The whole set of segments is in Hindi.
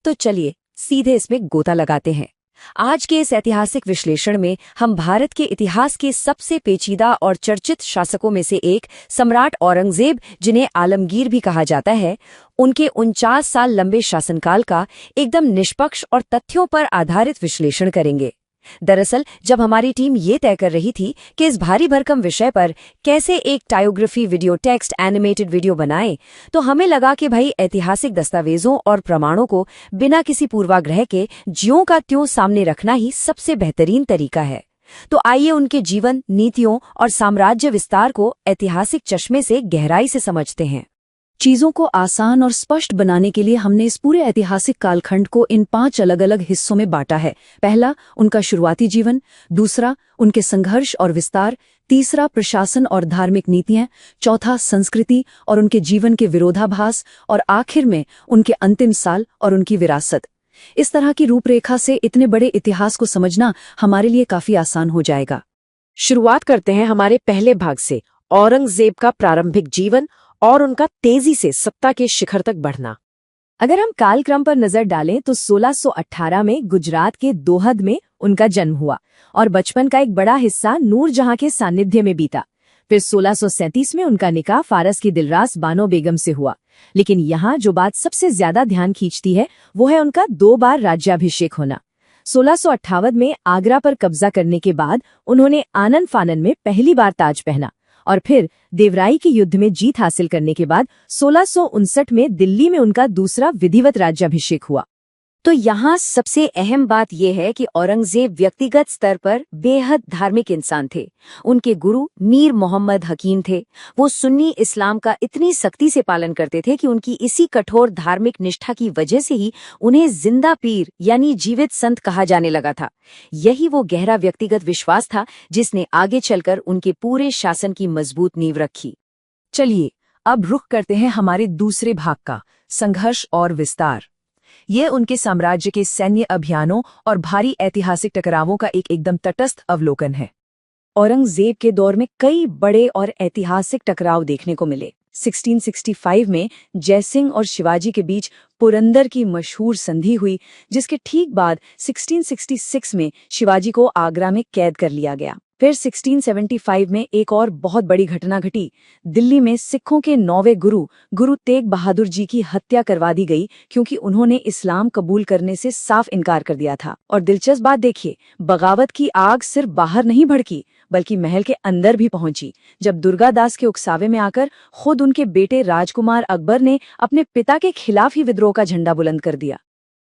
तो चलिए सीधे इसमें गोता लगाते हैं। आज के इस ऐतिहासिक विश्लेषण में हम भारत के इतिहास के सबसे पेचीदा और चर्चित शासकों में से एक सम्राट औरंगजेब, जिन्हें आलमगीर भी कहा जाता है, उनके 49 साल लंबे शासनकाल का एकदम निष्पक्ष और तथ्यों पर आधारित विश्लेषण करेंगे। दरअसल जब हमारी टीम ये तय कर रही थी कि इस भारी भरकम विषय पर कैसे एक टायोग्राफी वीडियो, टेक्स्ट एनिमेटेड वीडियो बनाएं, तो हमें लगा कि भाई ऐतिहासिक दस्तावेजों और प्रमाणों को बिना किसी पूर्वाग्रह के ज्यों का त्यों सामने रखना ही सबसे बेहतरीन तरीका है। तो आइए उनके जीवन, नीतियों और साम्राज्य विस्तार को ऐतिहासिक चश्मे से गहराई से समझते हैं। चीजों को आसान और स्पष्ट बनाने के लिए हमने इस पूरे ऐतिहासिक कालखंड को इन 5 अलग-अलग हिस्सों में बांटा है। पहला, उनका शुरुआती जीवन। दूसरा, उनके संघर्ष और विस्तार। तीसरा, प्रशासन और धार्मिक नीतियां। चौथा, संस्कृति और उनके जीवन के विरोधाभास। और आखिर में उनके अंतिम साल और उनकी विरासत। इस तरह की रूपरेखा से इतने बड़े इतिहास को समझना हमारे लिए काफी आसान हो जाएगा। शुरुआत करते हैं हमारे पहले भाग से, औरंगजेब का प्रारंभिक जीवन और उनका तेजी से सत्ता के शिखर तक बढ़ना। अगर हम कालक्रम पर नजर डालें तो 1618 में गुजरात के दोहद में उनका जन्म हुआ और बचपन का एक बड़ा हिस्सा नूरजहां के सानिध्य में बीता। फिर 1637 में उनका निकाह फारस की दिलरास बानो बेगम से हुआ। लेकिन यहाँ जो बात सबसे ज्यादा ध्यान खींचती है वो है उनका 2 बार राज्याभिषेक होना। 1658 में आगरा पर कब्जा करने के बाद उन्होंने आनन फानन में पहली बार ताज पहना और फिर देवराई के युद्ध में जीत हासिल करने के बाद 1659 में दिल्ली में उनका दूसरा विधिवत राज्याभिषेक हुआ। तो यहाँ सबसे अहम बात यह है कि औरंगजेब व्यक्तिगत स्तर पर बेहद धार्मिक इंसान थे। उनके गुरु मीर मोहम्मद हकीम थे। वो सुन्नी इस्लाम का इतनी सख्ती से पालन करते थे कि उनकी इसी कठोर धार्मिक निष्ठा की वजह से ही उन्हें जिंदा पीर यानी जीवित संत कहा जाने लगा था। यही वो गहरा व्यक्तिगत विश्वास था जिसने आगे चलकर उनके पूरे शासन की मजबूत नींव रखी। चलिए अब रुख करते हैं हमारे दूसरे भाग का, संघर्ष और विस्तार। ये उनके साम्राज्य के सैन्य अभियानों और भारी ऐतिहासिक टकरावों का एक एकदम तटस्थ अवलोकन है। औरंगजेब के दौर में कई बड़े और ऐतिहासिक टकराव देखने को मिले। 1665 में जयसिंह और शिवाजी के बीच पुरंदर की मशहूर संधि हुई, जिसके ठीक बाद 1666 में शिवाजी को आगरा में कैद कर लिया गया। फिर 1675 में एक और बहुत बड़ी घटना घटी। दिल्ली में सिखों के 9वें गुरु तेग बहादुर जी की हत्या करवा दी गई क्योंकि उन्होंने इस्लाम कबूल करने से साफ इनकार कर दिया था। और दिलचस्प बात देखिए, बगावत की आग सिर्फ बाहर नहीं भड़की बल्कि महल के अंदर भी पहुंची, जब दुर्गादास के उकसावे में आकर खुद उनके बेटे राजकुमार अकबर ने अपने पिता के खिलाफ ही विद्रोह का झंडा बुलंद कर दिया।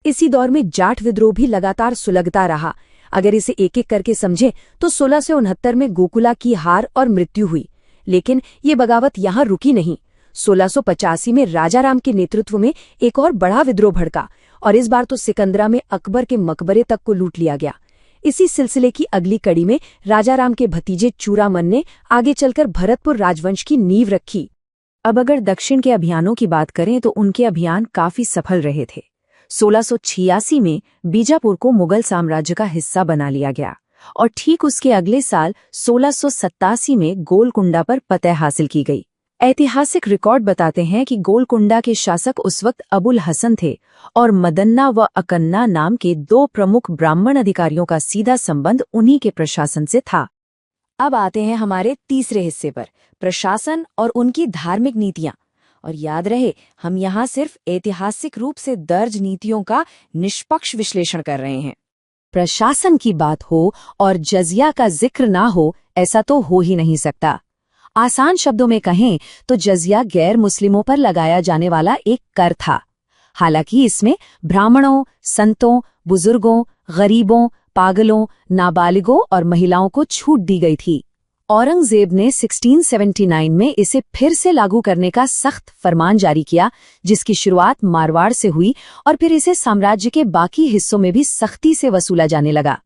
इसी दौर में जाट विद्रोह भी लगातार सुलगता रहा। अगर इसे एक एक करके समझें तो 1669 में गोकुला की हार और मृत्यु हुई, लेकिन ये बगावत यहाँ रुकी नहीं। 1685 में राजाराम के नेतृत्व में एक और बड़ा विद्रोह भड़का और इस बार तो सिकंदरा में अकबर के मकबरे तक को लूट लिया गया। इसी सिलसिले की अगली कड़ी में राजाराम के भतीजे चूड़ामन ने आगे चलकर भरतपुर राजवंश की नींव रखी। अब अगर दक्षिण के अभियानों की बात करें तो उनके अभियान काफी सफल रहे थे। 1686 में बीजापुर को मुगल साम्राज्य का हिस्सा बना लिया गया और ठीक उसके अगले साल 1687 में गोलकुंडा पर फतह हासिल की गई। ऐतिहासिक रिकॉर्ड बताते हैं कि गोलकुंडा के शासक उस वक्त अबुल हसन थे और मदन्ना व अकन्ना नाम के 2 प्रमुख ब्राह्मण अधिकारियों का सीधा संबंध उन्हीं के प्रशासन से था। अब आते हैं हमारे तीसरे हिस्से पर, प्रशासन और उनकी धार्मिक नीतियां। और याद रहे, हम यहाँ सिर्फ ऐतिहासिक रूप से दर्ज नीतियों का निष्पक्ष विश्लेषण कर रहे हैं। प्रशासन की बात हो और जजिया का जिक्र ना हो, ऐसा तो हो ही नहीं सकता। आसान शब्दों में कहें तो जजिया गैर मुस्लिमों पर लगाया जाने वाला एक कर था। हालांकि इसमें ब्राह्मणों, संतों, बुजुर्गों, गरीबों, पागलों, नाबालिगों और महिलाओं को छूट दी गई थी। औरंगजेब ने 1679 में इसे फिर से लागू करने का सख्त फरमान जारी किया, जिसकी शुरुआत मारवाड़ से हुई और फिर इसे साम्राज्य के बाकी हिस्सों में भी सख्ती से वसूला जाने लगा।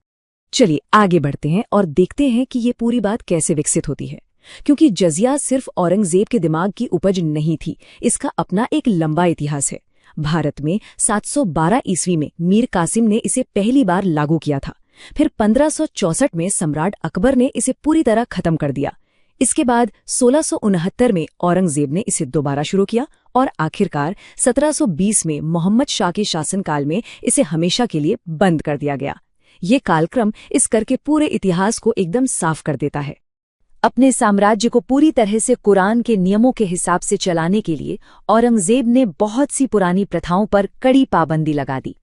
चलिए आगे बढ़ते हैं और देखते हैं कि ये पूरी बात कैसे विकसित होती है, क्योंकि जजिया सिर्फ औरंगजेब के दिमाग की उपज नहीं थी, इसका अपना एक लंबा इतिहास है। भारत में 712 ईस्वी में मीर कासिम ने इसे पहली बार लागू किया था। फिर 1564 में सम्राट अकबर ने इसे पूरी तरह खत्म कर दिया। इसके बाद 1669 में औरंगजेब ने इसे दोबारा शुरू किया और आखिरकार 1720 में मोहम्मद शाह के शासनकाल में इसे हमेशा के लिए बंद कर दिया गया। ये कालक्रम इस कर के पूरे इतिहास को एकदम साफ कर देता है। अपने साम्राज्य को पूरी तरह से कुरान के नियमों के हिसाब से चलाने के लिए औरंगजेब ने बहुत सी पुरानी प्रथाओं पर कड़ी पाबंदी लगा दी।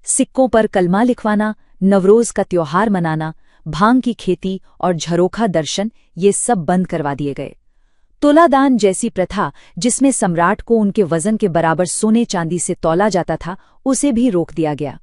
सिक्कों पर कलमा लिखवाना, नवरोज का त्योहार मनाना, भांग की खेती और झरोखा दर्शन ये सब बंद करवा दिए गए। तोलादान जैसी प्रथा, जिसमें सम्राट को उनके वजन के बराबर सोने चांदी से तौला जाता था, उसे भी रोक दिया गया।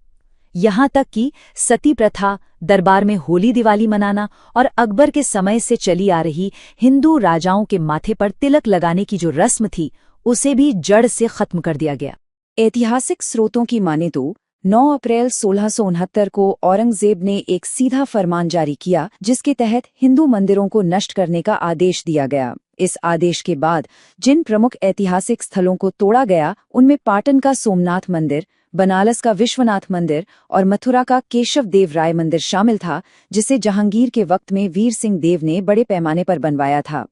यहाँ तक कि सती प्रथा, दरबार में होली दिवाली मनाना और अकबर के समय से चली आ रही हिंदू राजाओं के माथे पर तिलक लगाने की जो रस्म थी, उसे भी जड़ से खत्म कर दिया गया। ऐतिहासिक स्रोतों की माने तो 9 अप्रैल 1669 को औरंगजेब ने एक सीधा फरमान जारी किया, जिसके तहत हिंदू मंदिरों को नष्ट करने का आदेश दिया गया। इस आदेश के बाद जिन प्रमुख ऐतिहासिक स्थलों को तोड़ा गया, उनमें पाटन का सोमनाथ मंदिर, बनारस का विश्वनाथ मंदिर और मथुरा का केशव देव राय मंदिर शामिल था, जिसे जहांगीर के वक्त में वीर सिंह देव ने बड़े पैमाने पर बनवाया था।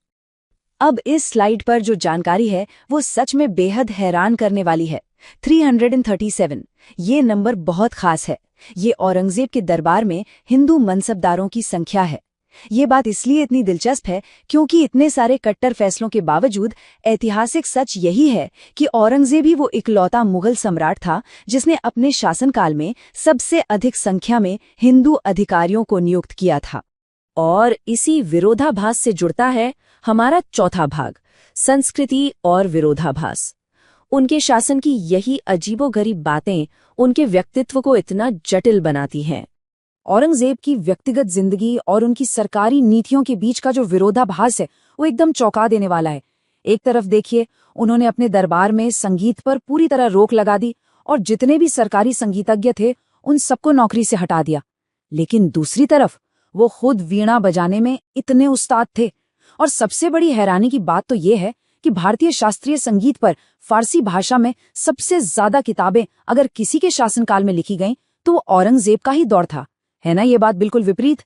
अब इस स्लाइड पर जो जानकारी है वो सच में बेहद हैरान करने वाली है। 337 ये नंबर बहुत खास है। ये औरंगजेब के दरबार में हिंदू मनसबदारों की संख्या है। ये बात इसलिए इतनी दिलचस्प है क्योंकि इतने सारे कट्टर फैसलों के बावजूद ऐतिहासिक सच यही है कि औरंगजेब ही वो इकलौता मुगल सम्राट था जिसने अपने शासनकाल में सबसे अधिक संख्या में हिंदू अधिकारियों को नियुक्त किया था। और इसी विरोधाभास से जुड़ता है हमारा चौथा भाग, संस्कृति और विरोधाभास। उनके शासन की यही अजीबोगरीब बातें उनके व्यक्तित्व को इतना जटिल बनाती हैं। औरंगजेब की व्यक्तिगत जिंदगी और उनकी सरकारी नीतियों के बीच का जो विरोधाभास है वो एकदम चौंका देने वाला है। एक तरफ देखिए, उन्होंने अपने दरबार में संगीत पर पूरी तरह रोक लगा दी और जितने भी सरकारी संगीतज्ञ थे उन सबको नौकरी से हटा दिया। लेकिन दूसरी तरफ वो खुद वीणा बजाने में इतने उस्ताद थे। और सबसे बड़ी हैरानी की बात तो ये है कि भारतीय शास्त्रीय संगीत पर फारसी भाषा में सबसे ज्यादा किताबें अगर किसी के शासनकाल में लिखी गईं तो वो औरंगजेब का ही दौर था। है ना ये बात बिल्कुल विपरीत।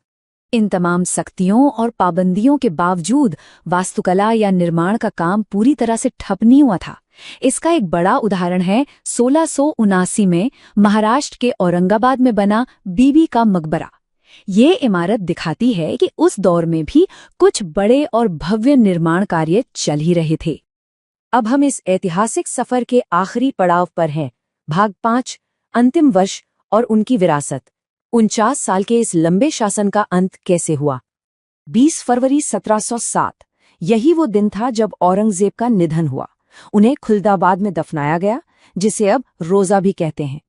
इन तमाम सख्तियों और पाबंदियों के बावजूद वास्तुकला या निर्माण का काम पूरी तरह से ठप नहीं हुआ था। इसका एक बड़ा उदाहरण है 1679 में महाराष्ट्र के औरंगाबाद में बना बीबी का मकबरा। ये इमारत दिखाती है कि उस दौर में भी कुछ बड़े और भव्य निर्माण कार्य चल ही रहे थे। अब हम इस ऐतिहासिक सफर के आखिरी पड़ाव पर हैं, भाग 5, अंतिम वर्ष और उनकी विरासत। 49 साल के इस लंबे शासन का अंत कैसे हुआ? 20 फरवरी 1707 यही वो दिन था जब औरंगजेब का निधन हुआ। उन्हें खुलदाबाद में दफनाया गया, जिसे अब रोजा भी कहते हैं।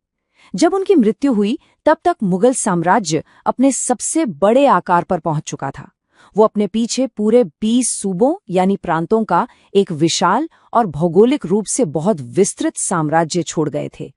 जब उनकी मृत्यु हुई तब तक मुगल साम्राज्य अपने सबसे बड़े आकार पर पहुंच चुका था। वो अपने पीछे पूरे 20 सूबों यानी प्रांतों का एक विशाल और भौगोलिक रूप से बहुत विस्तृत साम्राज्य छोड़ गए थे।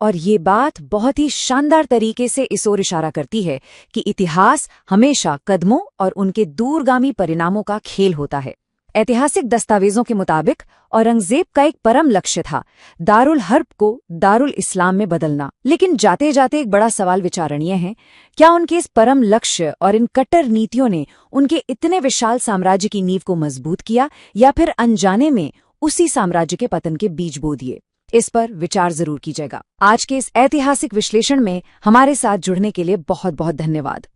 और ये बात बहुत ही शानदार तरीके से इस ओर इशारा करती है कि इतिहास हमेशा कदमों और उनके दूरगामी परिणामों का खेल होता है। ऐतिहासिक दस्तावेजों के मुताबिक औरंगजेब का एक परम लक्ष्य था दारुल हर्ब को दारुल इस्लाम में बदलना। लेकिन जाते जाते एक बड़ा सवाल विचारणीय है, क्या उनके इस परम लक्ष्य और इन कट्टर नीतियों ने उनके इतने विशाल साम्राज्य की नींव को मजबूत किया या फिर अनजाने में उसी साम्राज्य के पतन के बीज बो दिए? इस पर विचार जरूर कीजिएगा। आज के इस ऐतिहासिक विश्लेषण में हमारे साथ जुड़ने के लिए बहुत बहुत धन्यवाद।